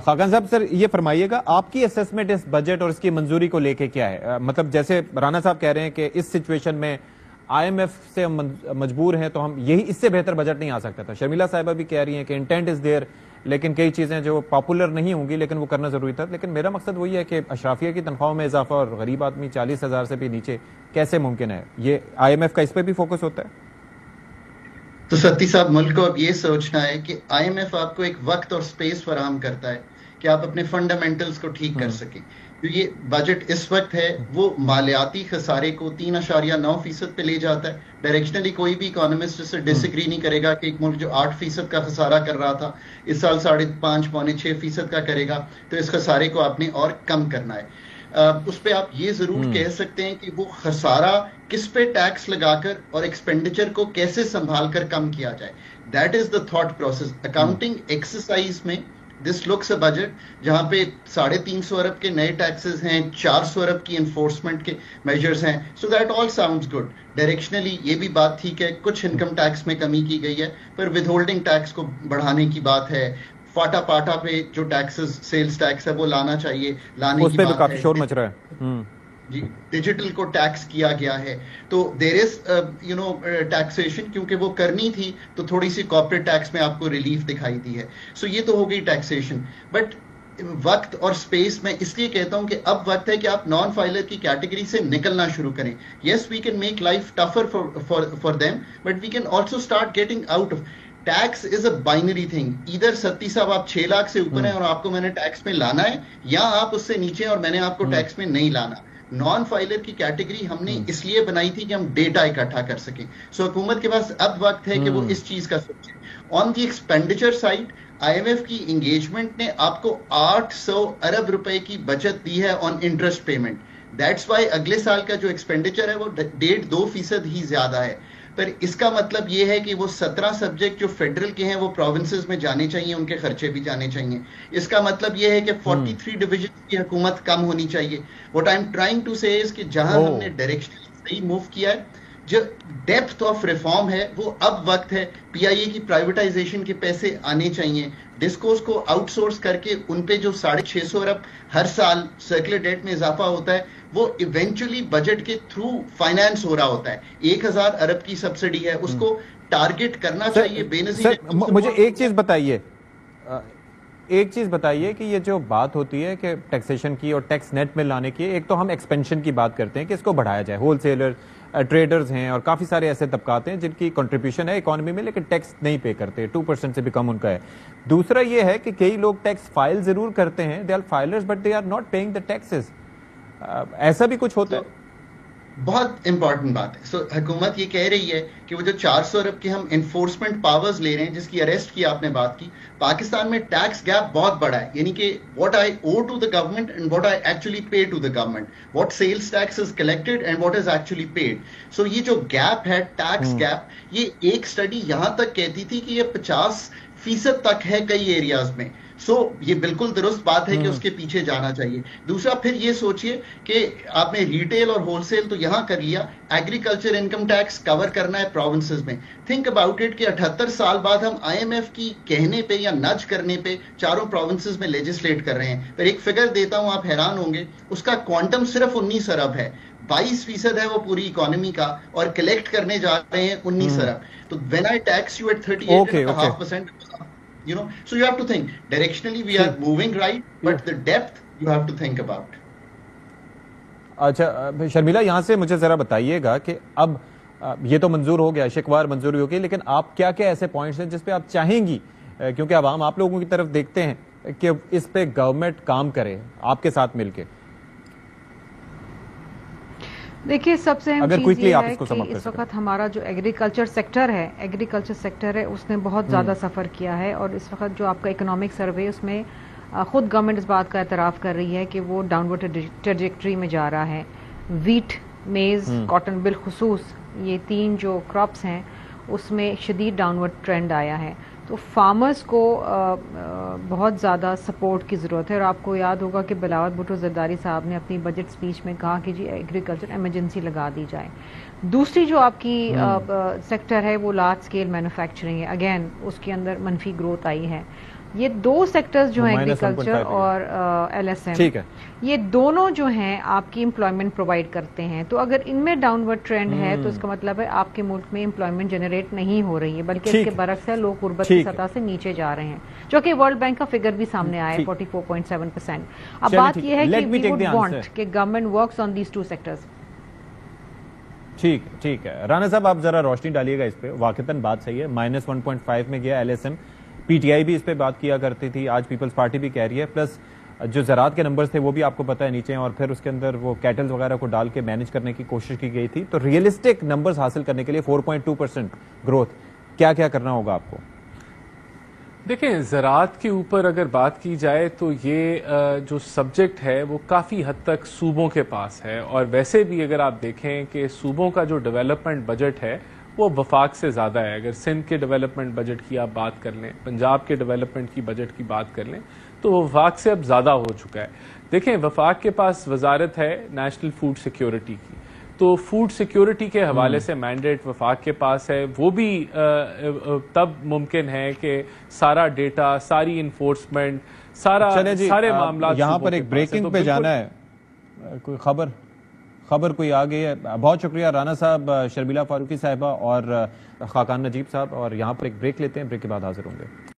خاقان صاحب سر یہ فرمائیے گا آپ کی اسیسمنٹ اس بجٹ اور اس کی منظوری کو لے کے کیا ہے؟ مطلب جیسے رانا صاحب کہہ رہے ہیں کہ اس سچویشن میں آئی ایم ایف سے ہم مجبور ہیں تو ہم یہی اس سے بہتر بجٹ نہیں آ سکتا تھا. شرمیلا صاحبہ بھی کہہ رہی ہیں کہ انٹینٹ از دیئر لیکن کئی چیزیں جو پاپولر نہیں ہوں گی لیکن وہ کرنا ضروری تھا. لیکن میرا مقصد وہی ہے کہ اشرافیہ کی تنخواہوں میں اضافہ اور غریب آدمی 40,000 سے بھی نیچے کیسے ممکن ہے؟ یہ آئی ایم ایف کا اس پہ بھی فوکس ہوتا ہے. تو ستی صاحب ملک کو اب یہ سوچنا ہے کہ آئی ایم ایف آپ کو ایک وقت اور سپیس فراہم کرتا ہے کہ آپ اپنے فنڈامنٹلز کو ٹھیک کر سکیں. جو یہ بجٹ اس وقت ہے وہ مالیاتی خسارے کو 3.9% پہ لے جاتا ہے. ڈائریکشنلی کوئی بھی اکانومسٹ اس سے ڈس ایگری نہیں کرے گا کہ ایک ملک جو 8% کا خسارہ کر رہا تھا اس سال 5.5-6% کا کرے گا تو اس خسارے کو آپ نے اور کم کرنا ہے. اس پہ آپ یہ ضرور کہہ سکتے ہیں کہ وہ خسارہ کس پہ ٹیکس لگا کر اور ایکسپینڈیچر کو کیسے سنبھال کر کم کیا جائے. That is the thought process. Accounting exercise میں دس لکس اے بجٹ جہاں پہ 350 ارب کے نئے ٹیکسز ہیں, 400 ارب کی انفورسمنٹ کے میجرز ہیں. So that all sounds good. ڈائریکشنلی یہ بھی بات ٹھیک ہے, کچھ انکم ٹیکس میں کمی کی گئی ہے پر ود ہولڈنگ ٹیکس کو بڑھانے کی بات ہے. فاٹا پاٹا پہ جو ٹیکسز سیلز ٹیکس ہے وہ لانا چاہیے, لانے کی بات ہے. شور مچ رہا ہے جی ڈیجیٹل کو ٹیکس کیا گیا ہے تو دیر از ٹیکسیشن کیونکہ وہ کرنی تھی تو تھوڑی سی کارپوریٹ ٹیکس میں آپ کو ریلیف دکھائی دی ہے. سو یہ تو ہو گئی ٹیکسیشن. بٹ وقت اور سپیس میں اس لیے کہتا ہوں کہ اب وقت ہے کہ آپ نان فائلر کی کیٹیگری سے نکلنا شروع کریں. Yes we can make life tougher for them but we can also start getting out of. Tax is a binary thing. ادھر ستی صاحب آپ 6 لاکھ سے اوپر ہیں اور آپ کو میں نے ٹیکس میں لانا ہے, یا آپ اس سے نیچے اور میں نے آپ کو ٹیکس میں نہیں لانا. نان فائلر کی کیٹیگری ہم نے اس لیے بنائی تھی کہ ہم ڈیٹا اکٹھا کر سکیں. سو حکومت کے پاس اب وقت ہے کہ وہ اس چیز کا سوچے. On the expenditure side I M F کی انگیجمنٹ نے آپ کو 800 ارب روپے کی بچت دی ہے on interest payment. That's why اگلے سال کا جو ایکسپینڈیچر ہے وہ 1.5-2% ہی زیادہ ہے. پر اس کا مطلب یہ ہے کہ وہ 17 سبجیکٹ جو فیڈرل کے ہیں وہ پروونسز میں جانے چاہیے, ان کے خرچے بھی جانے چاہیے. اس کا مطلب یہ ہے کہ 43 ڈویژن کی حکومت کم ہونی چاہیے. What I'm trying to say is کہ جہاں ہم نے ڈائریکشن صحیح موو کیا ہے, جو ڈیپتھ آف ریفارم ہے وہ اب وقت ہے. پی آئی اے کی پرائیویٹائزیشن کے پیسے آنے چاہیے. ڈسکوز کو آؤٹ سورس کر کے ان پہ جو 650 ارب ہر سال سرکولر ڈیٹ میں اضافہ ہوتا ہے وہ ایونچولی بجٹ کے تھرو فائنانس ہو رہا ہوتا ہے. 1000 ارب کی سبسڈی ہے, اس کو ٹارگٹ کرنا چاہیے. بے نظیر مجھے ایک چیز بتائیے کہ یہ جو بات ہوتی ہے کہ ٹیکسیشن کی اور ٹیکس نیٹ میں لانے کی, ایک تو ہم ایکسپینشن کی بات کرتے ہیں کہ اس کو بڑھایا جائے. ہول سیلر, ٹریڈرز ہیں اور کافی سارے ایسے طبقات ہیں جن کی کنٹریبیوشن ہے اکانومی میں لیکن ٹیکس نہیں پے کرتے, 2% سے بھی کم ان کا ہے. دوسرا یہ ہے کہ کئی لوگ ٹیکس فائل ضرور کرتے ہیں, they are filers but they are not paying the taxes. ایسا بھی کچھ ہوتا ہے. بہت امپورٹنٹ بات ہے. سو حکومت یہ کہہ رہی ہے کہ وہ جو 400 ارب کے ہم انفورسمنٹ پاورز لے رہے ہیں جس کی اریسٹ کی آپ نے بات کی, پاکستان میں ٹیکس گیپ بہت بڑا ہے. یعنی کہ what I owe to the government and what I actually pay to the government, what sales tax is collected and what is actually paid. So یہ جو گیپ ہے ٹیکس گیپ, یہ ایک اسٹڈی یہاں تک کہتی تھی کہ یہ 50% تک ہے کئی ایریاز میں. سو یہ بالکل درست بات ہے کہ اس کے پیچھے جانا چاہیے. دوسرا پھر یہ سوچئے کہ آپ نے ریٹیل اور ہول سیل تو یہاں کر لیا, ایگریکلچر انکم ٹیکس کور کرنا ہے پروونسز میں. تھنک اباؤٹ اٹ کہ 78 سال بعد ہم آئی ایم ایف کی کہنے پہ یا نج کرنے پہ چاروں پروونسز میں لیجسلیٹ کر رہے ہیں. پھر ایک فگر دیتا ہوں, آپ حیران ہوں گے, اس کا کوانٹم صرف 19 ارب ہے. 22% ہے وہ پوری اکانومی کا اور کلیکٹ کرنے جا رہے ہیں 19 ارب. تو when I tax you at 38.5%, you know, so you have to think directionally we are moving right, but the depth you have to think about. اچھا شرمیلا, یہاں سے مجھے ذرا بتائیے گا کہ اب یہ تو منظور ہو گیا, شکوار منظوری ہو گئی, لیکن آپ کیا کیا ایسے پوائنٹس ہیں جس پہ آپ چاہیں گی, کیونکہ عوام آپ لوگوں کی طرف دیکھتے ہیں کہ اس پہ گورنمنٹ کام کرے آپ کے ساتھ مل کے. دیکھیے سب سے اہم چیز یہ ہے کہ اس وقت ہمارا جو ایگریکلچر سیکٹر ہے اس نے بہت زیادہ سفر کیا ہے, اور اس وقت جو آپ کا اکنامک سروے اس میں خود گورنمنٹ اس بات کا اعتراف کر رہی ہے کہ وہ ڈاؤن ورڈ ٹریجیکٹری میں جا رہا ہے. ویٹ, میز, کاٹن بالخصوص یہ 3 جو کراپس ہیں اس میں شدید ڈاؤن ورڈ ٹرینڈ آیا ہے. تو فارمرز کو بہت زیادہ سپورٹ کی ضرورت ہے, اور آپ کو یاد ہوگا کہ بلاول بھٹو زرداری صاحب نے اپنی بجٹ سپیچ میں کہا کہ جی ایگریکلچر ایمرجنسی لگا دی جائے. دوسری جو آپ کی سیکٹر ہے وہ لارج اسکیل مینوفیکچرنگ ہے, اگین اس کے اندر منفی گروتھ آئی ہے. یہ دو سیکٹرز جو ہیں ایگریکلچر اور LSM, ٹھیک ہے, یہ دونوں جو ہیں آپ کی امپلائمنٹ پرووائڈ کرتے ہیں. تو اگر ان میں ڈاؤن ورڈ ٹرینڈ ہے تو اس کا مطلب ہے آپ کے ملک میں امپلائمنٹ جنریٹ نہیں ہو رہی ہے, بلکہ اس کے برعکس ہے, لوگ غربت کی سطح سے نیچے جا رہے ہیں, جو کہ ورلڈ بینک کا فگر بھی سامنے آیا ہے 44.7%. اب بات یہ ہے کہ وی وڈ وانٹ کہ government works on these two sectors. ٹھیک ہے. رانا صاحب آپ ذرا روشنی ڈالیے گا اس پہ. واقعتاً بات صحیح ہے, -1.5 میں گیا LSM. PTI بھی اس پہ بات کیا کرتی تھی, آج پیپلز پارٹی بھی کہہ رہی ہے. پلس جو زراعت کے نمبرز تھے وہ بھی آپ کو پتہ ہے نیچے ہیں, اور پھر اس کے اندر وہ کیٹلز وغیرہ کو ڈال کے مینیج کرنے کی کوشش کی گئی تھی. تو ریئلسٹک نمبرز حاصل کرنے کے لیے 4.2% گروتھ کیا کرنا ہوگا آپ کو؟ دیکھیں, زراعت کے اوپر اگر بات کی جائے تو یہ جو سبجیکٹ ہے وہ کافی حد تک صوبوں کے پاس ہے, اور ویسے بھی اگر آپ دیکھیں کہ صوبوں کا جو ڈیولپمنٹ بجٹ ہے وہ وفاق سے زیادہ ہے. اگر سندھ کے ڈیولپمنٹ بجٹ کی آپ بات کر لیں, پنجاب کے ڈیولپمنٹ کی بجٹ کی بات کر لیں, تو وہ وفاق سے اب زیادہ ہو چکا ہے. دیکھیں, وفاق کے پاس وزارت ہے نیشنل فوڈ سیکیورٹی کی, تو فوڈ سیکیورٹی کے حوالے سے مینڈیٹ وفاق کے پاس ہے. وہ بھی تب ممکن ہے کہ سارا ڈیٹا, ساری انفورسمنٹ, سارے معاملات. یہاں پر ایک بریکنگ پہ جانا ہے, کوئی خبر کوئی آ گئی ہے. بہت شکریہ رانا صاحب, شرمیلا فاروقی صاحبہ اور خاقان نجیب صاحب. اور یہاں پر ایک بریک لیتے ہیں, بریک کے بعد حاضر ہوں گے.